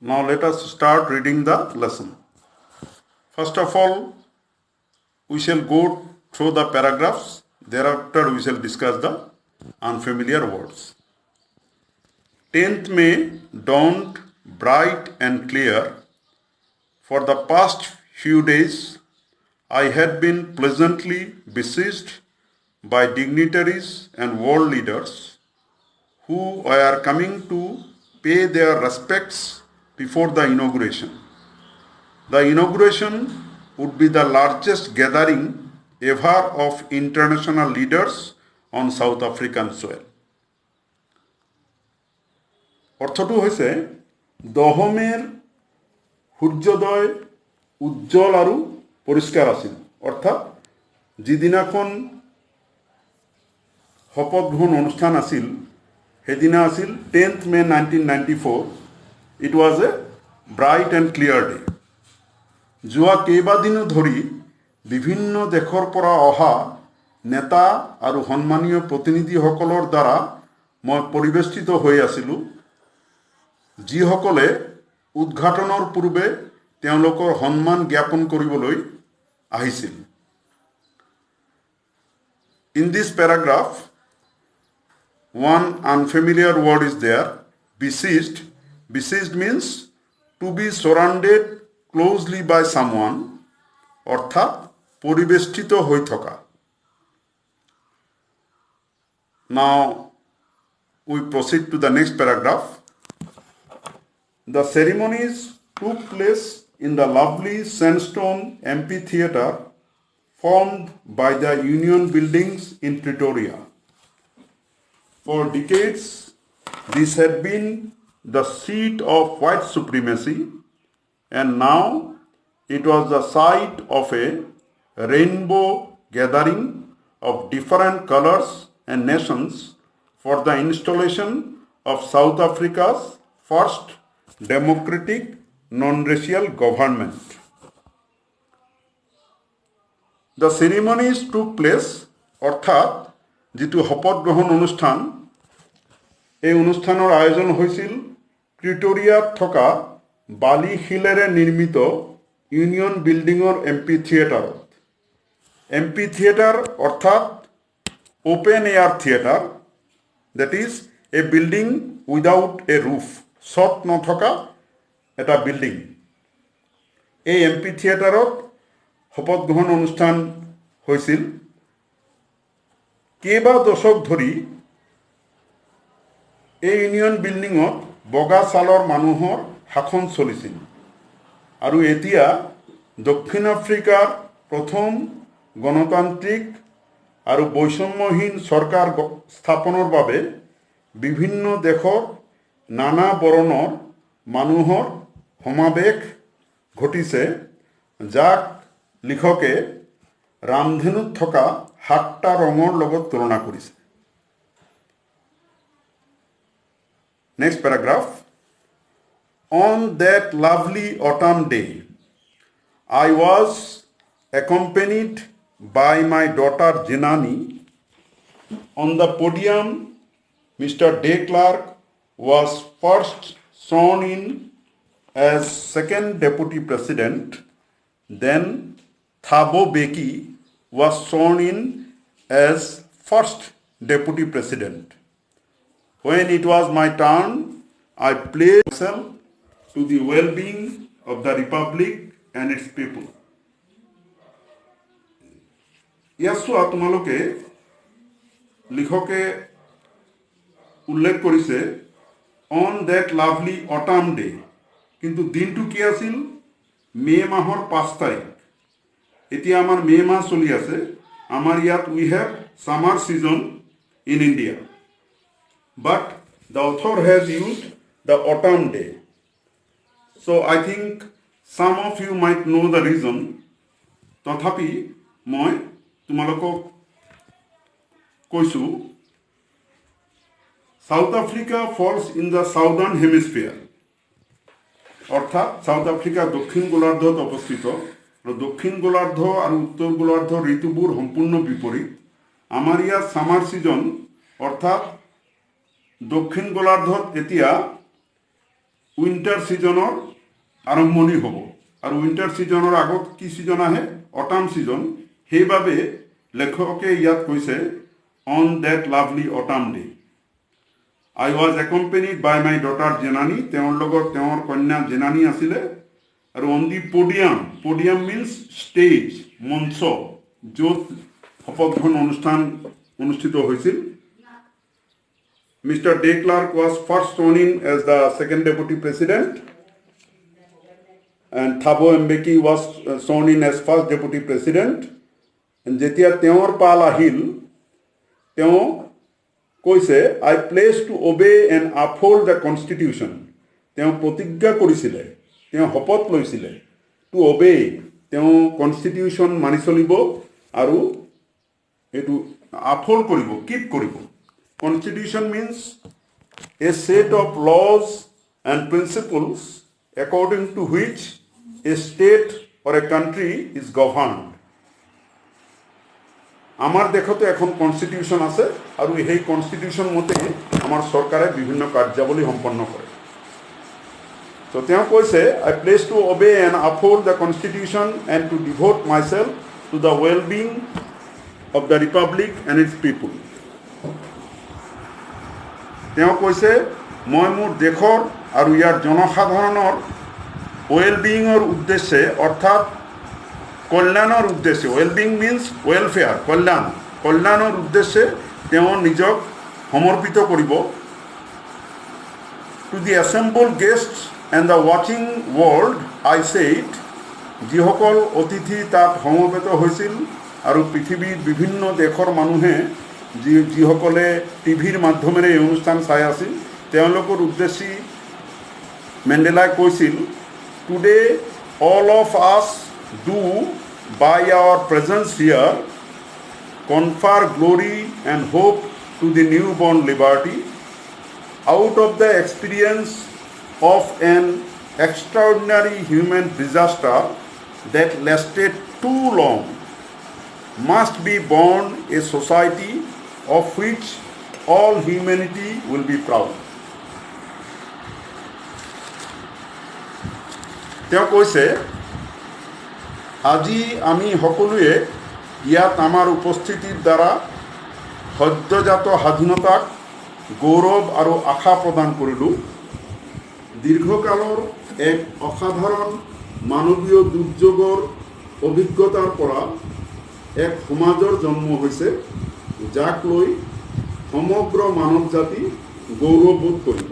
Now let us start reading the lesson. First of all, we shall go through the paragraphs. Thereafter, we shall discuss the unfamiliar words. 10th May dawned bright and clear. For the past few days, I had been pleasantly besieged by dignitaries and world leaders who were coming to pay their respects before the inauguration. The inauguration would be the largest gathering ever of international leaders on South African soil. অৰ্থটো হৈছে দহমেৰ সূৰ্যোদয় উজ্জ্বল আৰু পৰিষ্কাৰ আছিল অৰ্থাৎ যিদিনাখন শপত গ্ৰহণ অনুষ্ঠান আছিল সেইদিনা আছিল 10th May 1994. It was a bright and clear day. যোৱা কেইবাদিনো ধৰি বিভিন্ন দেশৰ পৰা অহা নেতা আৰু সন্মানীয় প্ৰতিনিধিসকলৰ দ্বাৰা মই পৰিবেষ্টিত হৈ আছিলোঁ যিসকলে উদ্ঘাটনৰ পূৰ্বে তেওঁলোকৰ সন্মান জ্ঞাপন কৰিবলৈ আহিছিল. In this paragraph, one unfamiliar word is there, besieged. Besieged means to be surrounded closely by someone, অর্থাৎ পরিবেষ্টিত হৈ থকা. Now we proceed to the next paragraph. The ceremonies took place in the lovely sandstone amphitheater formed by the Union buildings in Pretoria. For decades, this had been the seat of white supremacy, and now it was the site of a rainbow gathering of different colors and nations for the installation of South Africa's first democratic non-racial government. The ceremonies took place, অর্থাৎ যিটো শপত গ্ৰহণ অনুষ্ঠান এই অনুষ্ঠানৰ আয়োজন হৈছিল প্ৰিটৰিয়াত থকা বালি শিলেৰে নিৰ্মিত ইউনিয়ন বিল্ডিঙৰ এমপি থিয়েটাৰত. এমপি থিয়েটাৰ অৰ্থাৎ open air theatre, that is a building without a roof, Chhath নথকা এটা বিল্ডিং. এই এমপি থিয়েটাৰত শপত গ্ৰহণ অনুষ্ঠান হৈছিল. কেইবা দশক ধৰি এই ইউনিয়ন বিল্ডিঙত বগা ছালৰ মানুহৰ শাসন চলিছিল আৰু এতিয়া দক্ষিণ আফ্ৰিকাৰ প্ৰথম গণতান্ত্ৰিক আৰু বৈষম্যহীন চৰকাৰ স্থাপনৰ বাবে বিভিন্ন দেশৰ নানা বৰণৰ মানুহৰ সমাৱেশ ঘটিছে যাক লিখকে ৰামধেনুত থকা 7টা ৰঙৰ লগত তুলনা কৰিছে. Next paragraph. On that lovely autumn day, I was accompanied by my daughter Janani. On the podium, Mr. De Klerk was first sworn in as second deputy president. Then Thabo Mbeki was sworn in as first deputy president. When it was my turn, I pledged myself to the well-being of the republic and its people. ইয়াত তোমালোকে লিখকে উল্লেখ কৰিছে on that lovely autumn day, কিন্তু দিনটো কি আছিল? মে মাহৰ 5 তাৰিখ. এতিয়া আমাৰ মে মাহ চলি আছে. আমাৰ ইয়াত উই হেভ সামাৰ সিজন in India, but the author has used the autumn day. So I think some of you might know the reason. তথাপি মই তোমালোকক কৈছোঁ South Africa falls in the southern hemisphere. অর্থাৎ সাউথ আফ্রিকা দক্ষিণ গোলার্ধত অবস্থিত. দক্ষিণ গোলার্ধ আর উত্তর গোলার্ধ ঋতুবোৰ সম্পূৰ্ণ বিপৰীত. আমাৰ ইয়াত সামাৰ সিজন অৰ্থাৎ দক্ষিণ গোলাৰ্ধত এতিয়া উইন্টাৰ সিজনৰ আৰম্ভণি হ'ব আৰু উইন্টাৰ সিজনৰ আগত কি সিজন আহে অটাম সিজন সেইবাবে লেখকে ইয়াত কৈছে on that lovely autumn day I was accompanied by my daughter Jenani তেওঁৰ লগত তেওঁৰ কন্যা জেনানী আছিলে আৰু on the podium means stage মঞ্চ য'ত শপত গ্ৰহণ অনুষ্ঠান অনুষ্ঠিত হৈছিল Mr. De Klerk was first sworn in as the second deputy president and Thabo Mbeki was sworn in as first deputy president and যেতিয়া তেওঁৰ পাল আহিল তেওঁ কৈছে I pledge to obey and uphold the constitution তেওঁ প্ৰতিজ্ঞা কৰিছিলে তেওঁ শপত লৈছিলে to obey তেওঁ constitution মানি চলিব আৰু এটো uphold কৰিব keep কৰিব Constitution means a set of laws and principles according to which a state or a country is governed. আমার দেখতে এখন কনস্টিটিউশন আছে আৰু এই কনস্টিটিউশন মতে আমাৰ সরকারে বিভিন্ন কার্যাবলী সম্পন্ন করে তো তেওঁ কৈছে I pledge to obey and uphold the constitution and to devote myself to the well-being of the republic and its people তেওঁ কৈছে মই মোৰ দেশৰ আৰু ইয়াৰ জনসাধাৰণৰ ওয়েলবিংৰ উদ্দেশ্যে অৰ্থাৎ কল্যাণৰ উদ্দেশ্যে ওয়েলবিং মিন্স ওয়েলফেয়াৰ কল্যাণৰ উদ্দেশ্যে তেওঁ নিজক সমৰ্পিত কৰিব টু দি এসেম্বল গেষ্টছ এণ্ড দ্য ৱাচিং ৱৰ্ল্ড আই ছেইড যিসকল অতিথি তাত সমবেত হৈছিল আৰু পৃথিৱীৰ বিভিন্ন দেশৰ মানুহে যিসকলে টিভিৰ মাধ্যমেৰে এই অনুষ্ঠান চাই আছিল তেওঁলোকৰ উদ্দেশ্যি মেণ্ডেলাই কৈছিল today all of us do by our presence here confer glory and hope to the new born liberty out of the experience of an extraordinary human disaster that lasted too long must be born a society of which all humanity will be proud. তেওঁ কৈছে আজি আমি সকলোৱে ইয়াত আমাৰ উপস্থিতিৰ দ্বাৰা সদ্যজাত স্বাধীনতাক গৌৰৱ আৰু আশা প্ৰদান কৰিলোঁ দীৰ্ঘকালৰ এক অসাধাৰণ মানৱীয় দুৰ্যোগৰ অভিজ্ঞতাৰ পৰা এক সমাজৰ জন্ম হৈছে যাক লৈ সমগ্ৰ মানৱ জাতি গৌৰৱবোধ কৰিব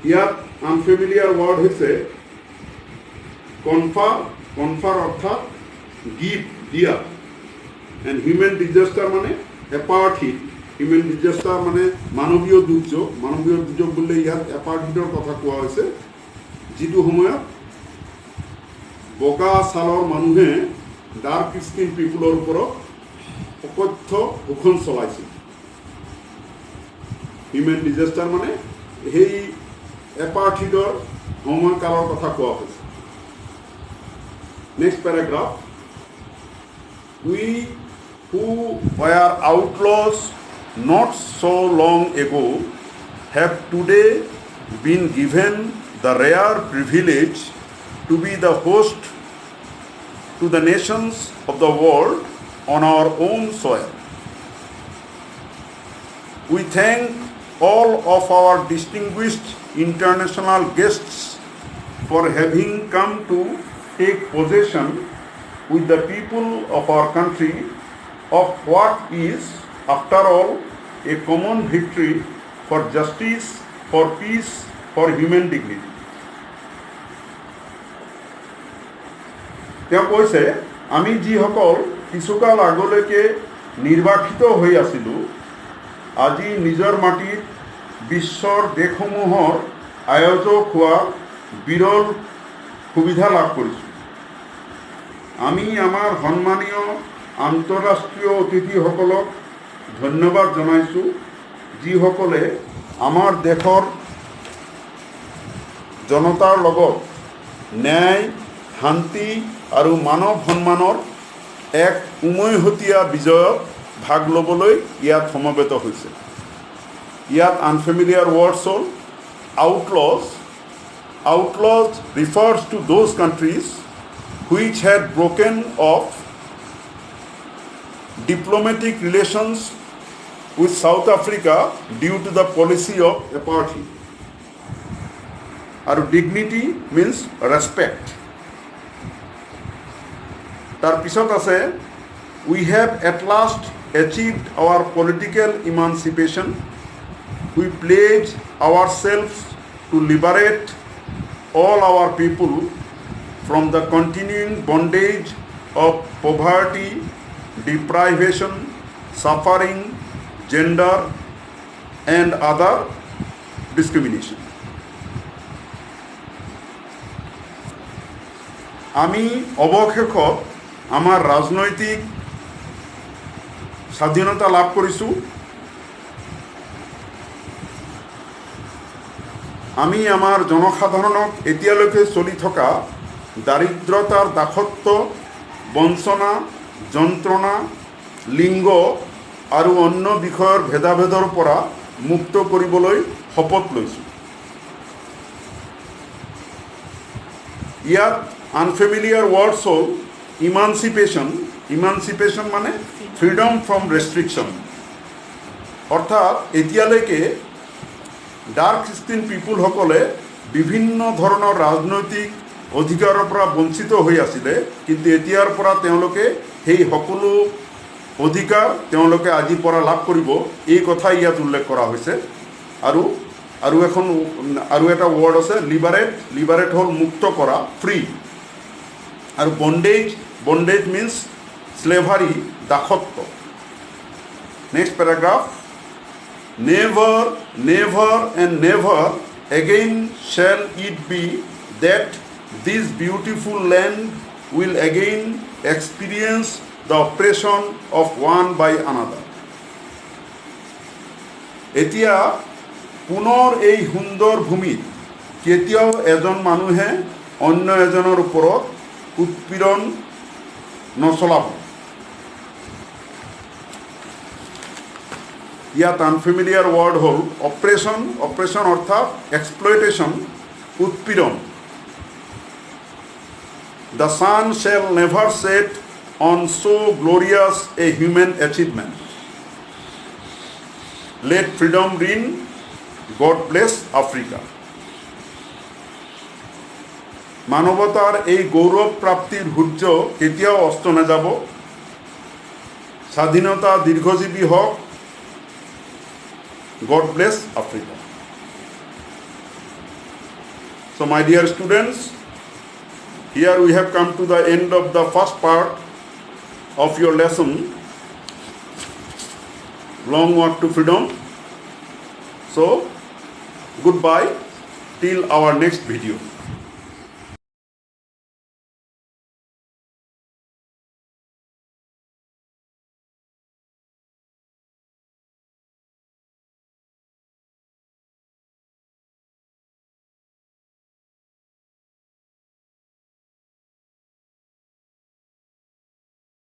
ইয়াত আনফেমিলিয়াৰ ৱৰ্ড হৈছে কনফাৰ অৰ্থাৎ গিফ্ট দিয়া এণ্ড হিউমেন ডিজাষ্টাৰ মানে এপাৰ্থিড হিউমেন ডিজাষ্টাৰ মানে মানৱীয় দুৰ্যোগ বুলিলে ইয়াত এপাৰ্থিডৰ কথা কোৱা হৈছে যিটো সময়ত বগা ছালৰ মানুহে ডাৰ্ক স্কিন পিপুলৰ ওপৰত অকথ্য শোষণ চলাইছিল হিউমেন ডিজাষ্টাৰ মানে সেই এপাৰ্থিডৰ সময়কালৰ কথা কোৱা হৈছে next paragraph we who were outlaws not so long ago have today been given the rare privilege to be the host to the nations of the world on our own soil. We thank all of our distinguished international guests for having come to take possession with the people of our country of what is, after all, a common victory for justice, for peace, for human dignity. তেওঁ কৈছে আমি যিসকল কিছুকাল আগলৈকে নিৰ্বাসিত হৈ আছিলোঁ আজি নিজৰ মাটিত বিশ্বৰ দেশসমূহৰ আয়োজক হোৱা বিৰল সুবিধা লাভ কৰিছোঁ আমি আমাৰ সন্মানীয় আন্তঃৰাষ্ট্ৰীয় অতিথিসকলক ধন্যবাদ জনাইছোঁ যিসকলে আমাৰ দেশৰ জনতাৰ লগত ন্যায় শান্তি আৰু মানৱ সন্মানৰ এক উমৈহতীয়া বিজয়ত ভাগ ল'বলৈ ইয়াত সমবেত হৈছে। ইয়াত আনফেমিলিয়াৰ ৱৰ্ডছ হ'ল outlaws. Outlaws refers to those countries which had broken off diplomatic relations with South Africa due to the policy of apartheid. Our dignity means respect. Tar pisot ase, we have at last achieved our political emancipation. We pledge ourselves to liberate all our people from the continuing bondage of poverty, deprivation, suffering, gender, and other discrimination. আমি অৱশেষত আমাৰ ৰাজনৈতিক স্বাধীনতা লাভ কৰিছোঁ। আমি আমাৰ জনসাধাৰণক এতিয়ালৈকে চলি থকা দাৰিদ্ৰতাৰ দাসত্ব, বঞ্চনা, যন্ত্ৰণা, লিংগ আৰু অন্য বিষয়ৰ ভেদাভেদৰ পৰা মুক্ত কৰিবলৈ শপত লৈছোঁ। ইয়াত আনফেমিলিয়াৰ ৱৰ্ডছ হ'ল ইমানচিপেশ্যন। ইমানচিপেশ্যন মানে ফ্ৰীডম ফ্ৰম ৰেষ্ট্ৰিকশ্যন। অৰ্থাৎ এতিয়ালৈকে ডাৰ্ক স্কিন পিপুলসকলে বিভিন্ন ধৰণৰ ৰাজনৈতিক অধিকাৰৰ পৰা বঞ্চিত হৈ আছিলে, কিন্তু এতিয়াৰ পৰা তেওঁলোকে সেই সকলো অধিকাৰ তেওঁলোকে আজিৰ পৰা লাভ কৰিব, এই কথাই ইয়াত উল্লেখ কৰা হৈছে। আৰু এটা ৱৰ্ড আছে লিবাৰেট। লিবাৰেট হ'ল মুক্ত কৰা, ফ্ৰী। আৰু বন্ডেজ, বন্ডেজ মিনছ স্লেভাৰী, দাসত্ব। Next paragraph, never, never and never again shall it be that this beautiful land will again experience the oppression of one by another. এতিয়া পুনৰ এই সুন্দৰ ভূমিত কেতিয়াও এজন মানুহে অন্য এজনৰ ওপৰত উৎপীড়ন নচলাব। ইয়াত আনফেমিলিয়াৰ ৱৰ্ড হ'ল অপ্ৰেশ্যন। অপ্ৰেশ্যন অৰ্থাৎ এক্সপ্লইটেশ্যন, উৎপীড়ন। The sun shall never set on so' glorious a human achievement. Let freedom reign, God bless Africa. মানৱতাৰ এই গৌৰৱ প্ৰাপ্তিৰ সূৰ্য কেতিয়াও অস্ত নাযাব। স্বাধীনতা দীৰ্ঘজীৱী হওক। God bless Africa. So my dear students, here we have come to the end of the first part of your lesson, Long Walk to Freedom. So goodbye till our next video.